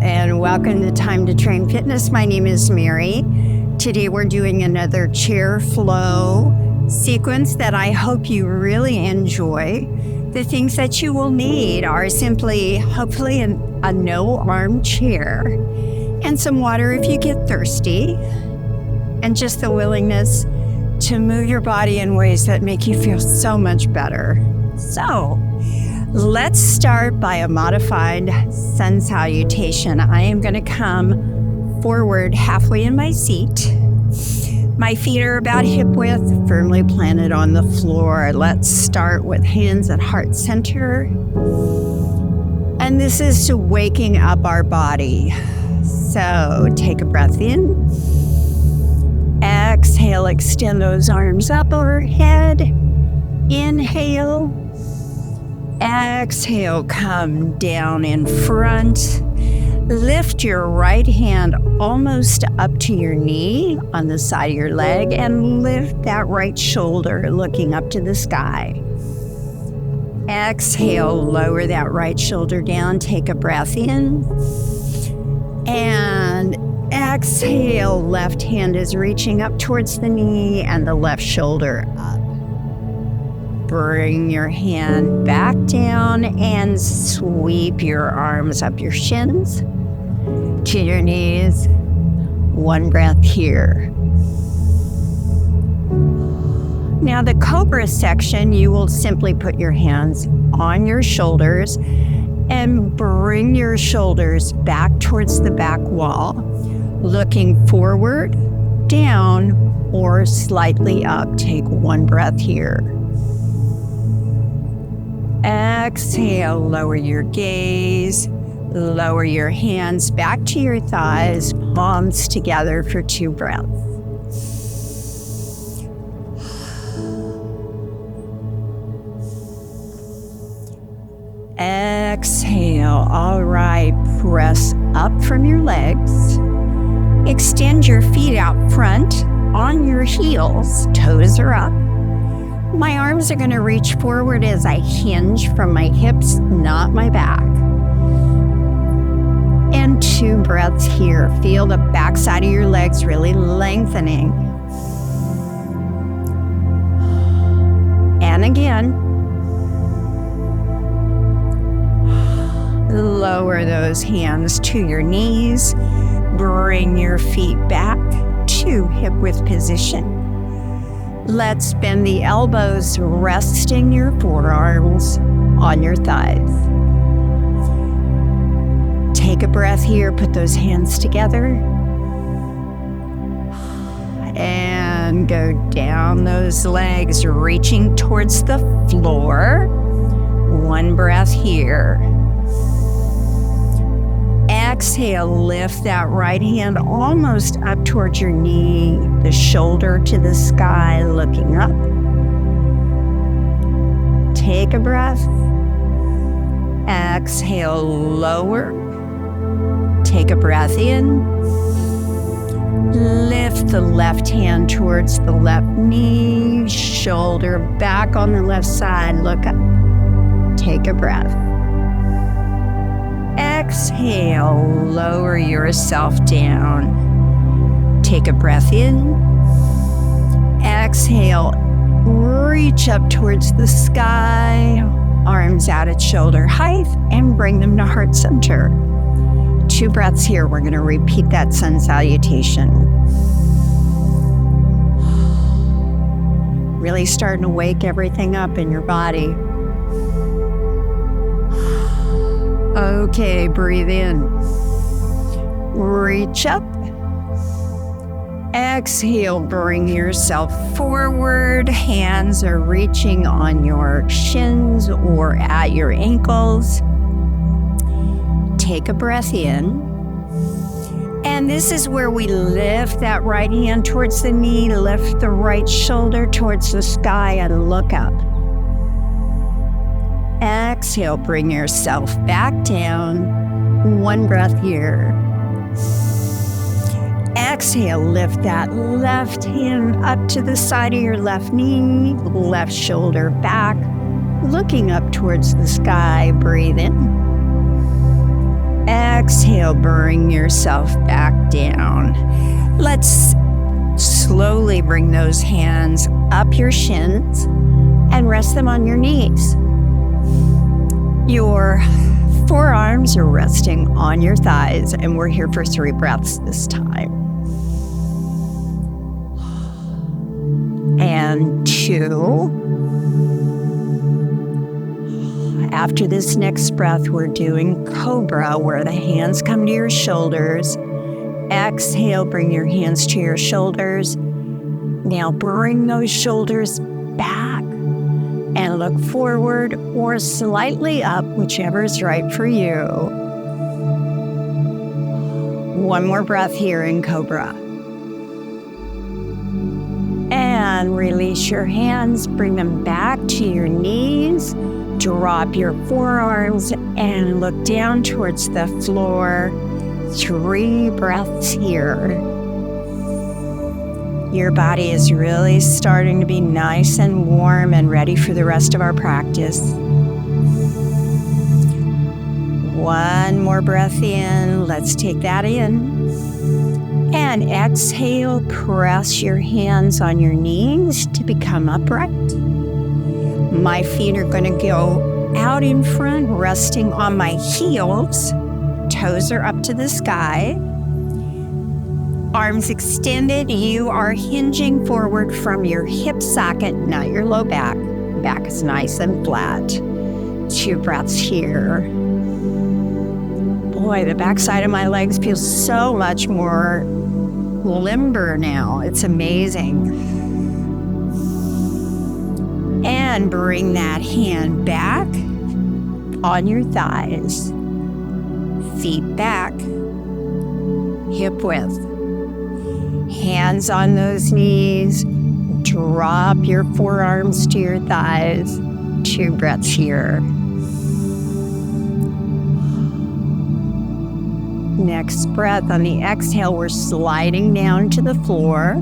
and welcome to Time to Train Fitness. My name is Mary. Today we're doing another chair flow sequence that I hope you really enjoy. The things that you will need are simply, hopefully, a no-arm chair and some water if you get thirsty, and just the willingness to move your body in ways that make you feel so much better. So, let's start by a modified sun salutation. I am going to come forward halfway in my seat. My feet are about hip width, firmly planted on the floor. Let's start with hands at heart center. And this is to waking up our body. So take a breath in. Exhale, extend those arms up overhead. Inhale. Exhale, come down in front. Lift your right hand almost up to your knee on the side of your leg and lift that right shoulder looking up to the sky. Exhale, lower that right shoulder down. Take a breath in. And exhale, left hand is reaching up towards the knee and the left shoulder up. Bring your hand back down and sweep your arms up your shins to your knees. One breath here. Now the cobra section, you will simply put your hands on your shoulders and bring your shoulders back towards the back wall, looking forward, down, or slightly up. Take one breath here. Exhale, lower your gaze, lower your hands back to your thighs, palms together for 2 breaths. Exhale. All right, press up from your legs. Extend your feet out front on your heels, toes are up. My arms are going to reach forward as I hinge from my hips, not my back. And 2 breaths here. Feel the backside of your legs really lengthening. And again. Lower those hands to your knees. Bring your feet back to hip width position. Let's bend the elbows, resting your forearms on your thighs. Take a breath here, put those hands together. And go down those legs, reaching towards the floor. One breath here. Exhale, lift that right hand almost up towards your knee, the shoulder to the sky, looking up. Take a breath. Exhale, lower. Take a breath in. Lift the left hand towards the left knee, shoulder back on the left side, look up. Take a breath. Exhale, lower yourself down. Take a breath in. Exhale, reach up towards the sky, arms out at shoulder height, and bring them to heart center. 2 breaths here. We're going to repeat that sun salutation. Really starting to wake everything up in your body. Okay, breathe in. Reach up. Exhale, bring yourself forward. Hands are reaching on your shins or at your ankles. Take a breath in. And this is where we lift that right hand towards the knee, lift the right shoulder towards the sky, and look up. Exhale, bring yourself back down. One breath here. Exhale, lift that left hand up to the side of your left knee, left shoulder back, looking up towards the sky. Breathe in. Exhale, bring yourself back down. Let's slowly bring those hands up your shins and rest them on your knees. Your forearms are resting on your thighs, and we're here for 3 breaths this time. And 2. After this next breath, we're doing Cobra, where the hands come to your shoulders. Exhale, bring your hands to your shoulders. Now bring those shoulders back and look forward or slightly up, whichever is right for you. One more breath here in Cobra. And release your hands, bring them back to your knees. Drop your forearms and look down towards the floor. 3 breaths here. Your body is really starting to be nice and warm and ready for the rest of our practice. 1 more breath in. Let's take that in. And exhale, press your hands on your knees to become upright. My feet are going to go out in front, resting on my heels. Toes are up to the sky. Arms extended. You are hinging forward from your hip socket, not your low back. Back is nice and flat. 2 breaths here. Boy, the backside of my legs feels so much more limber now. It's amazing. And bring that hand back on your thighs. Feet back, hip width. Hands on those knees. Drop your forearms to your thighs. 2 breaths here. Next breath, on the exhale, we're sliding down to the floor.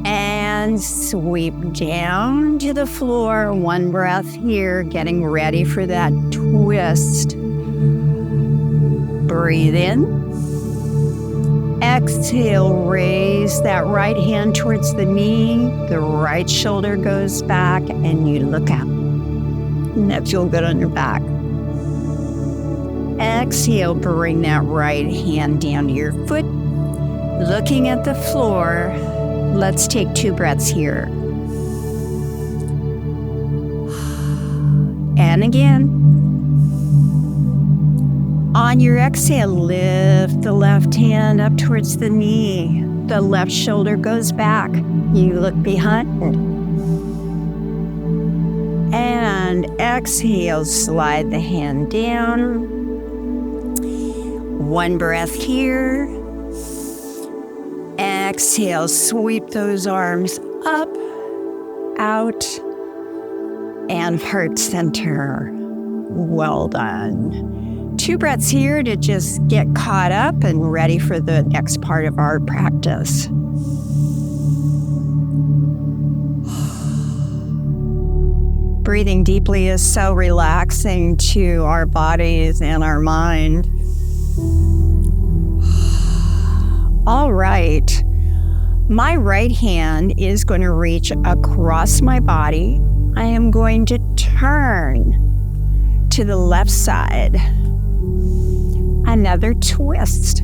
And sweep down to the floor. 1 breath here, getting ready for that twist. Breathe in. Exhale, raise that right hand towards the knee. The right shoulder goes back, and you look up. And that feels good on your back. Exhale, bring that right hand down to your foot. Looking at the floor. Let's take 2 breaths here. And again. On your exhale, lift the left hand up towards the knee. The left shoulder goes back. You look behind. And exhale, slide the hand down. 1 breath here. Exhale, sweep those arms up, out, and heart center. Well done. 2 breaths here to just get caught up and ready for the next part of our practice. Breathing deeply is so relaxing to our bodies and our mind. All right. My right hand is going to reach across my body. I am going to turn to the left side. Another twist.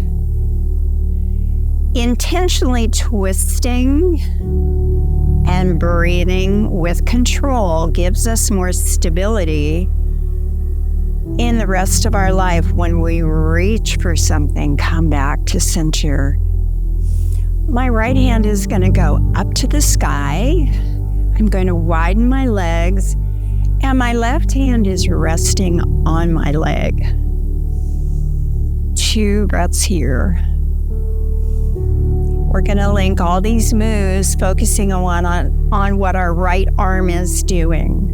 Intentionally twisting and breathing with control gives us more stability in the rest of our life. When we reach for something, come back to center. My right hand is going to go up to the sky. I'm going to widen my legs, and my left hand is resting on my leg. 2 breaths here. We're going to link all these moves, focusing on what our right arm is doing.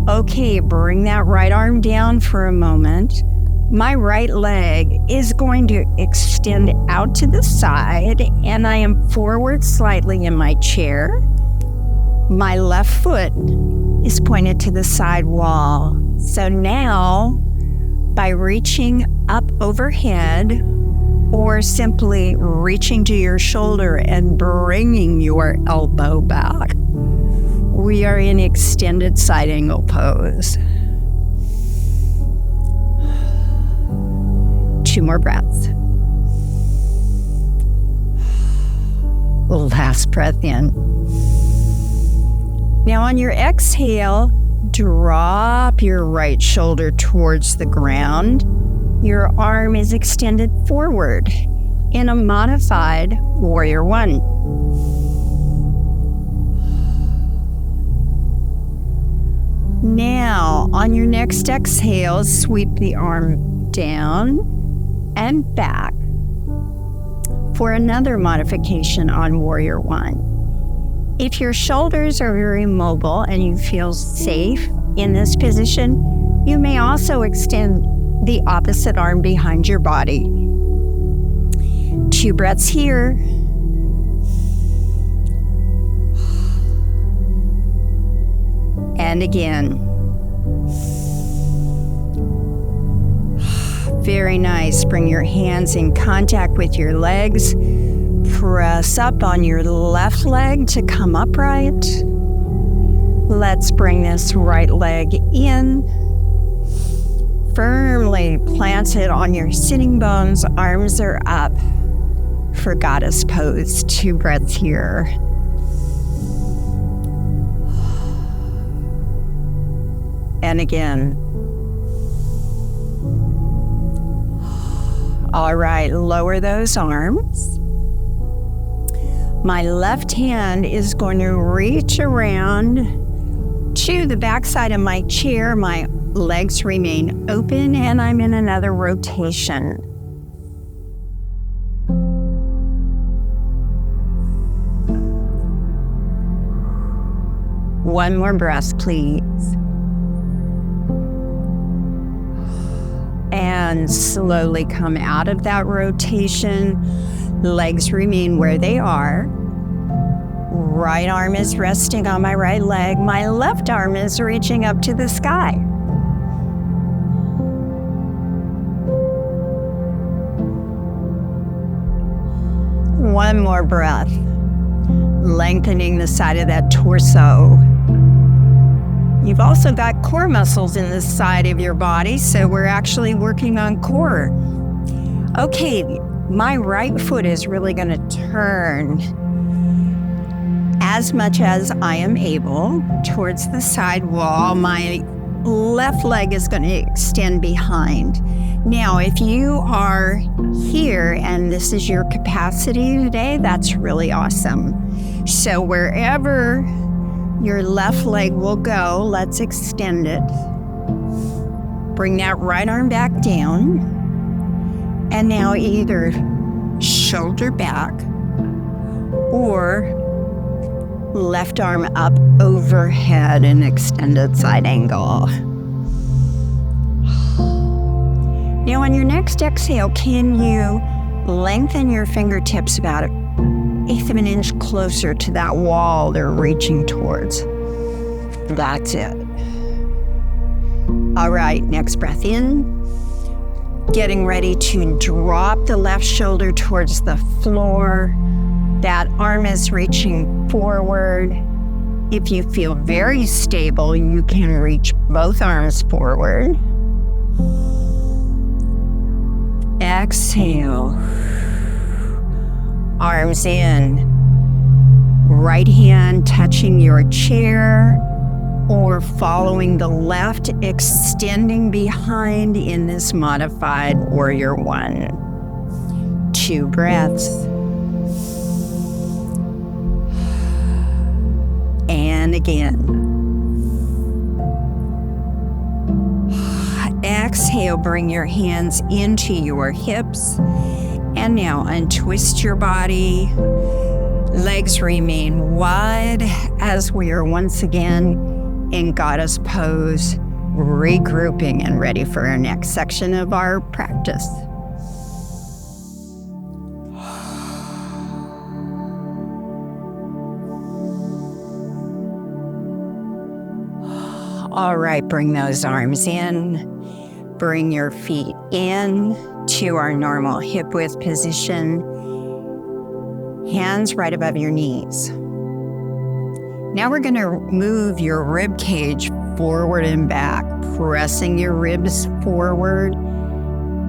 Okay, bring that right arm down for a moment. My right leg is going to extend out to the side, and I am forward slightly in my chair. My left foot is pointed to the side wall. So now, by reaching up overhead or simply reaching to your shoulder and bringing your elbow back. We are in extended side angle pose. 2 more breaths. Last breath in. Now on your exhale, drop your right shoulder towards the ground. Your arm is extended forward in a modified Warrior One. Now, on your next exhale, sweep the arm down and back for another modification on Warrior One. If your shoulders are very mobile and you feel safe in this position, you may also extend the opposite arm behind your body. 2 breaths here. And again. Very nice. Bring your hands in contact with your legs. Press up on your left leg to come upright. Let's bring this right leg in. Firmly planted on your sitting bones. Arms are up for goddess pose. 2 breaths here. And again. All right, lower those arms. My left hand is going to reach around to the backside of my chair. My legs remain open and I'm in another rotation. One more breath, please. And slowly come out of that rotation. Legs remain where they are. Right arm is resting on my right leg. My left arm is reaching up to the sky. One more breath. Lengthening the side of that torso. You've also got core muscles in the side of your body, so we're actually working on core. Okay, my right foot is really going to turn as much as I am able towards the side wall. My left leg is going to extend behind. Now, if you are here and this is your capacity today, that's really awesome. So wherever your left leg will go, let's extend it. Bring that right arm back down. And now either shoulder back or left arm up overhead in extended side angle. Now on your next exhale, can you lengthen your fingertips about an eighth of an inch closer to that wall they're reaching towards? That's it. All right, next breath in. Getting ready to drop the left shoulder towards the floor. That arm is reaching forward. If you feel very stable, you can reach both arms forward. Exhale. Arms in. Right hand touching your chair or following the left, extending behind in this modified Warrior One. 2 breaths. And again. Exhale, bring your hands into your hips. And now untwist your body. Legs remain wide as we are once again in goddess pose, regrouping and ready for our next section of our practice. All right, bring those arms in. Bring your feet in to our normal hip width position. Hands right above your knees. Now we're going to move your rib cage forward and back, pressing your ribs forward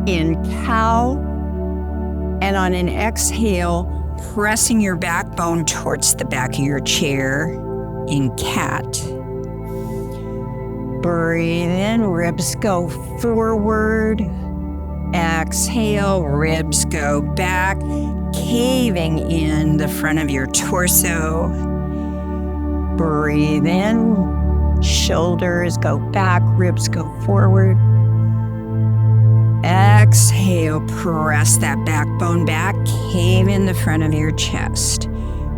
in cow, and on an exhale, pressing your backbone towards the back of your chair in cat. Breathe in, ribs go forward. Exhale, ribs go back, caving in the front of your torso. Breathe in, shoulders go back, ribs go forward. Exhale, press that backbone back, cave in the front of your chest.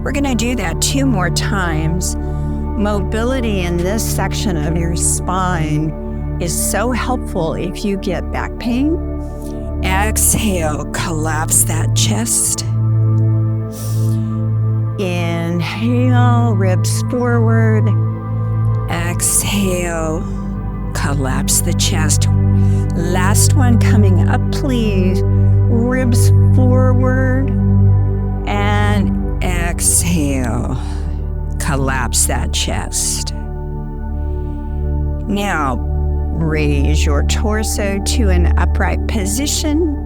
We're going to do that 2 more times. Mobility in this section of your spine is so helpful if you get back pain. Exhale, collapse that chest. Inhale, ribs forward. Exhale, collapse the chest. Last one coming up, please. Ribs forward and exhale. Collapse that chest. Now, raise your torso to an upright position.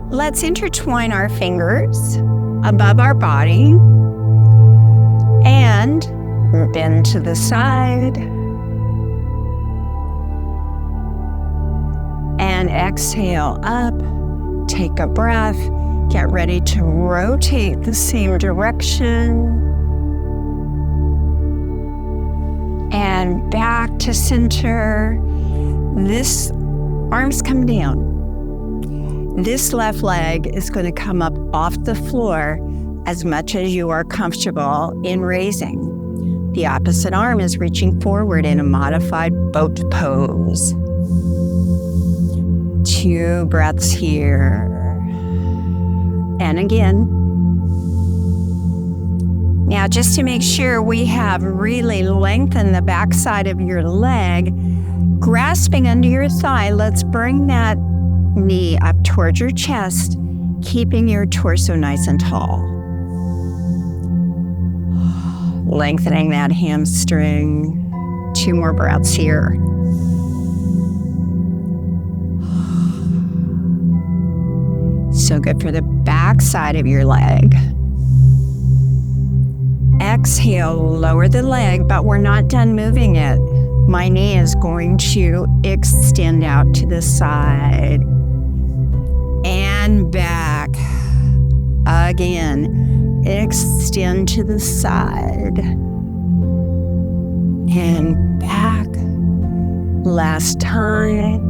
Let's intertwine our fingers above our body and bend to the side. And exhale up. Take a breath. Get ready to rotate the same direction. And back to center. This arms come down. This left leg is going to come up off the floor as much as you are comfortable in raising. The opposite arm is reaching forward in a modified boat pose. 2 breaths here. And again. Now, just to make sure we have really lengthened the backside of your leg, grasping under your thigh, let's bring that knee up towards your chest, keeping your torso nice and tall. Lengthening that hamstring. 2 more breaths here. So good for the backside of your leg. Exhale, lower the leg, but we're not done moving it. My knee is going to extend out to the side and back. Again, extend to the side and back. Last time.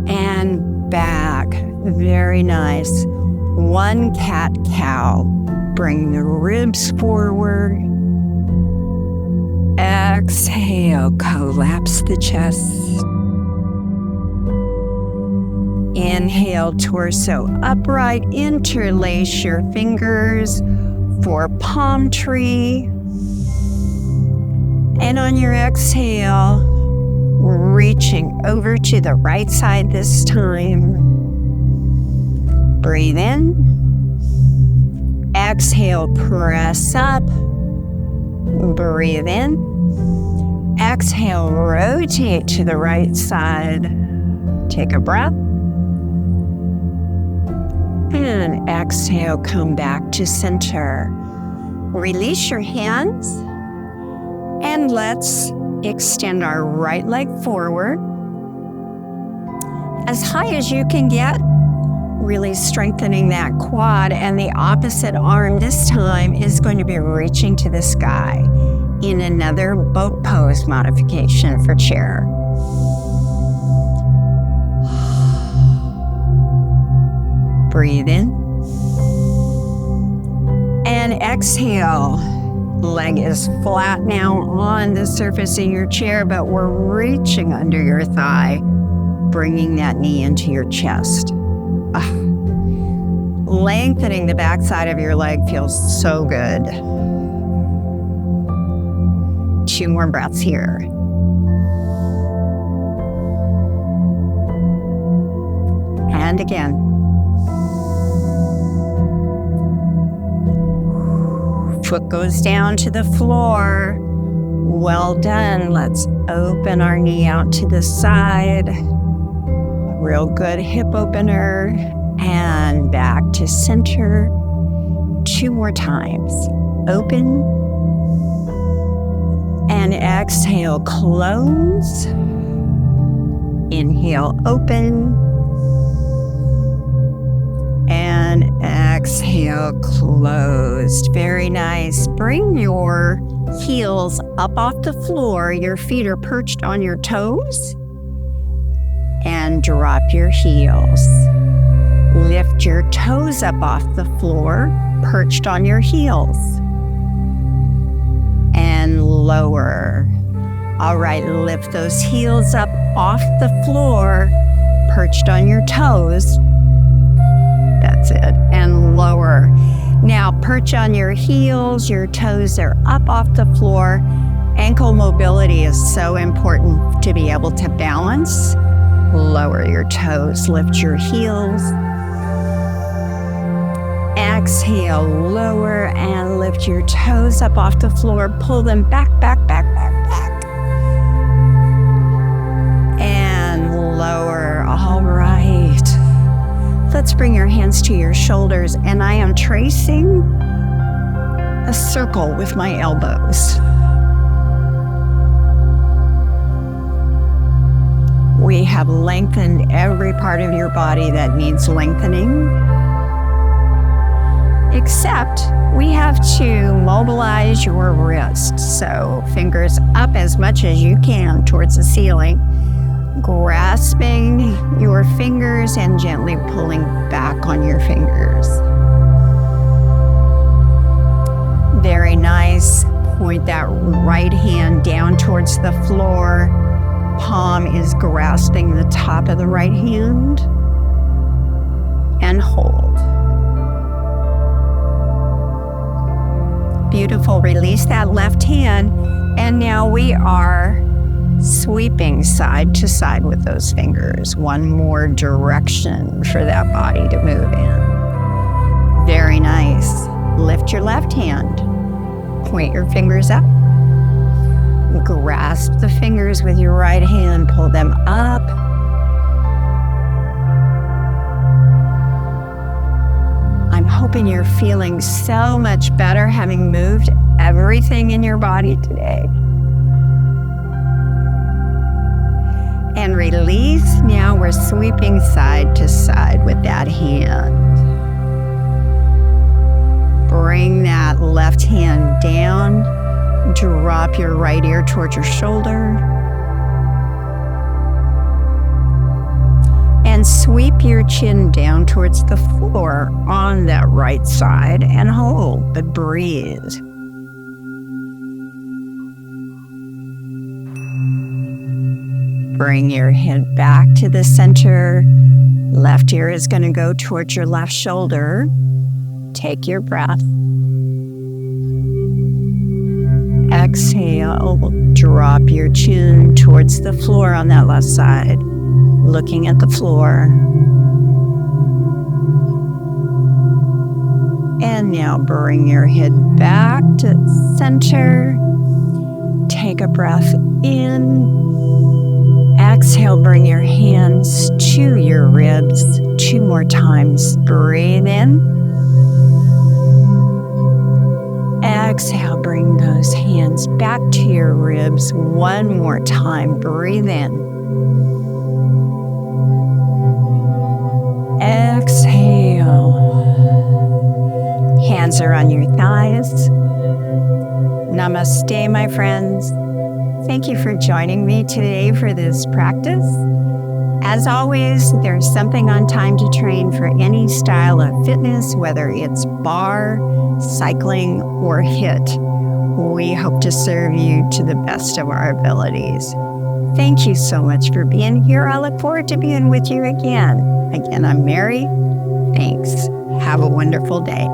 And back. Very nice. 1 cat-cow. Bring the ribs forward. Exhale, collapse the chest. Inhale, torso upright. Interlace your fingers for palm tree. And on your exhale, reaching over to the right side this time. Breathe in. Exhale, press up. Breathe in. Exhale, rotate to the right side. Take a breath. And exhale, come back to center. Release your hands. And let's extend our right leg forward as high as you can get, really strengthening that quad. And the opposite arm this time is going to be reaching to the sky in another boat pose modification for chair. Breathe in and exhale. Leg is flat now on the surface of your chair, but we're reaching under your thigh, bringing that knee into your chest. Lengthening the backside of your leg feels so good. 2 more breaths here. And again. Foot goes down to the floor. Well done. Let's open our knee out to the side. A real good hip opener. And back to center. 2 more times. Open. And exhale, close. Inhale, open. And exhale, closed. Very nice. Bring your heels up off the floor. Your feet are perched on your toes. And drop your heels. Lift your toes up off the floor, perched on your heels. And lower. All right, lift those heels up off the floor, perched on your toes. That's it. And lower. Now perch on your heels, your toes are up off the floor. Ankle mobility is so important to be able to balance. Lower your toes, lift your heels. Exhale, lower and lift your toes up off the floor. Pull them back, back, back, back, back. And lower. All right. Let's bring your hands to your shoulders, and I am tracing a circle with my elbows. We have lengthened every part of your body that needs lengthening. Except we have to mobilize your wrists. So fingers up as much as you can towards the ceiling, grasping your fingers and gently pulling back on your fingers. Very nice. Point that right hand down towards the floor. Palm is grasping the top of the right hand. And hold. Beautiful. Release that left hand. And now we are sweeping side to side with those fingers. One more direction for that body to move in. Very nice. Lift your left hand. Point your fingers up. Grasp the fingers with your right hand. Pull them up. I'm hoping you're feeling so much better having moved everything in your body today. And release. Now we're sweeping side to side with that hand. Bring that left hand down. Drop your right ear towards your shoulder. And sweep your chin down towards the floor on that right side and hold, but breathe. Bring your head back to the center. Left ear is going to go towards your left shoulder. Take your breath. Exhale, drop your chin towards the floor on that left side, looking at the floor. And now bring your head back to center. Take a breath in. Exhale, bring your hands to your ribs 2 more times. Breathe in. Exhale, bring those hands back to your ribs 1 more time. Breathe in. Exhale. Hands are on your thighs. Namaste, my friends. Thank you for joining me today for this practice. As always, there's something on Time to Train for any style of fitness, whether it's bar, cycling, or HIIT. We hope to serve you to the best of our abilities. Thank you so much for being here. I look forward to being with you again. Again, I'm Mary. Thanks. Have a wonderful day.